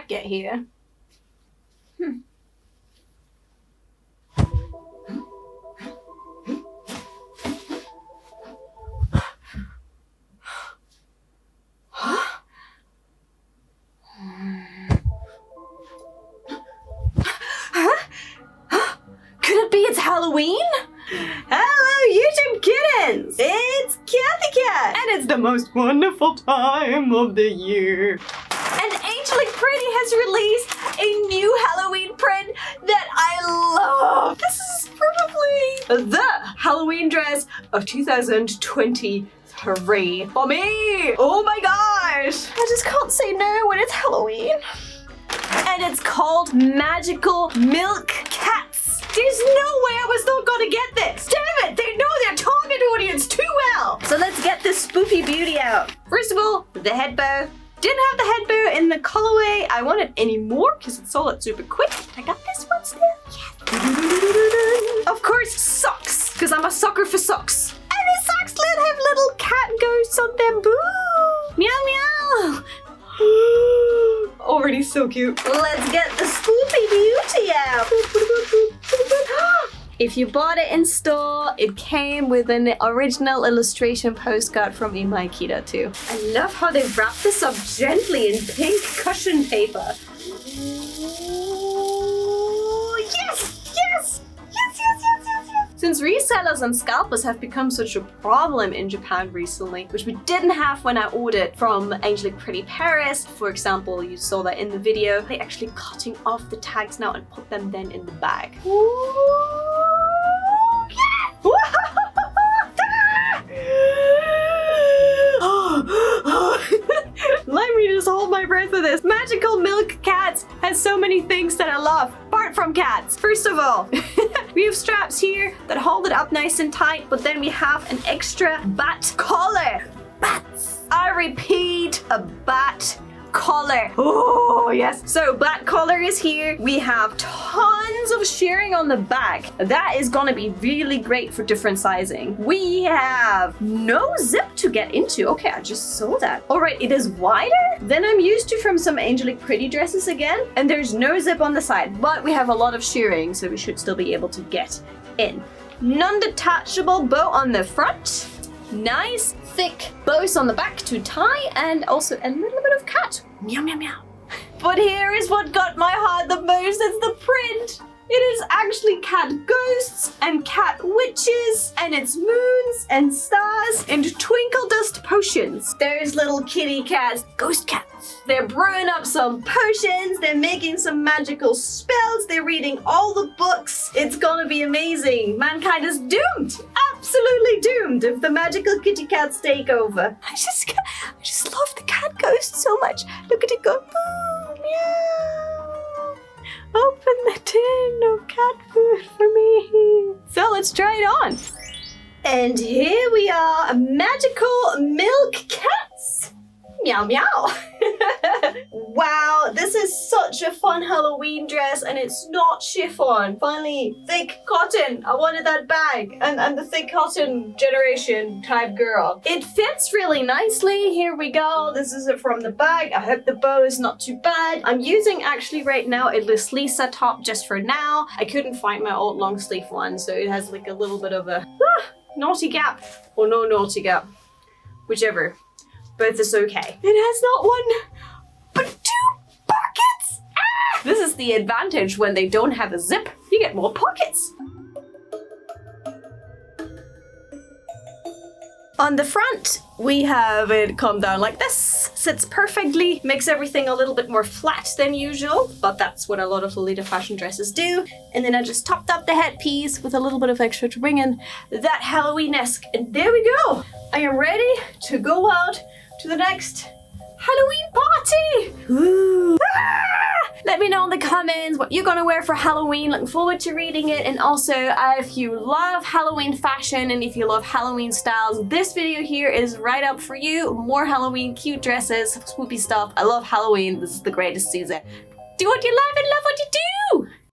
cat get here? Could it be it's Halloween? Hello, YouTube kittens! It's Cathy Cat! And it's the most wonderful time of the year. And Angelic has released a new Halloween print that I love! This is probably the Halloween dress of 2023 for me! Oh my gosh! I just can't say no when it's Halloween. And it's called Magical Milk Cats. There's no way I was not gonna get this! Damn it! They know their target audience too well! So let's get this spoopy beauty out. First of all, the head bow. Didn't have the head bow in the colorway I wanted anymore because it sold out super quick. I got this one still. Yes. Of course, socks, because I'm a sucker for socks. And the socks have little cat ghosts on them. Boo! Meow meow! Already so cute. Let's get the spoopy beauty out. If you bought it in store, it came with an original illustration postcard from Enquiries too. I love how they wrap this up gently in pink cushion paper. Ooh, yes! Yes! Yes, yes, yes, yes, yes! Since resellers and scalpers have become such a problem in Japan recently, which we didn't have when I ordered from Angelic Pretty Paris, for example, you saw that in the video, they're actually cutting off the tags now and put them then in the bag. Ooh. Let me just hold my breath for this. Magical Milk Cats has so many things that I love, apart from cats. First of all, we have straps here that hold it up nice and tight, but then we have an extra bat collar. Bats! I repeat, a bat collar. Oh, yes. So bat collar is here. We have tons of shearing on the back. That is gonna be really great for different sizing. We have no zip to get into. Okay, I just saw that. All right, it is wider than I'm used to from some Angelic Pretty dresses again. And there's no zip on the side, but we have a lot of shearing, so we should still be able to get in. Non-detachable bow on the front. Nice thick bows on the back to tie, and also a little bit of cat. Meow, meow, meow. But here is what got my heart the most. It's the print. It is actually cat ghosts and cat witches, and it's moons and stars and twinkle dust potions. There's little kitty cats, ghost cats. They're brewing up some potions. They're making some magical spells. They're reading all the books. It's gonna be amazing. Mankind is doomed. Absolutely doomed if the magical kitty cats take over. I just love the cat ghost so much. Look at it go. Boo, meow. Open the tin of cat food for me. So let's try it on. And here we are, magical milk cats. Meow, meow. Wow, this is such a fun Halloween dress, and it's not chiffon. Finally, thick cotton. I wanted that bag. And the thick cotton generation type girl. It fits really nicely. Here we go. This is it from the bag. I hope the bow is not too bad. I'm using actually right now a Les Lisa top just for now. I couldn't find my old long sleeve one, so it has like a little bit of a naughty gap or no naughty gap. Whichever. Both is okay. It has not one, but two pockets! Ah! This is the advantage when they don't have a zip. You get more pockets. On the front, we have it come down like this. Sits perfectly, makes everything a little bit more flat than usual, but that's what a lot of Lolita fashion dresses do. And then I just topped up the headpiece with a little bit of extra to bring in that Halloween-esque. And there we go. I am ready to go out to the next Halloween party! Ooh. Ah! Let me know in the comments what you're gonna wear for Halloween. Looking forward to reading it. And also, if you love Halloween fashion and if you love Halloween styles, this video here is right up for you. More Halloween cute dresses, swoopy stuff. I love Halloween. This is the greatest season. Do what you love and love what you do!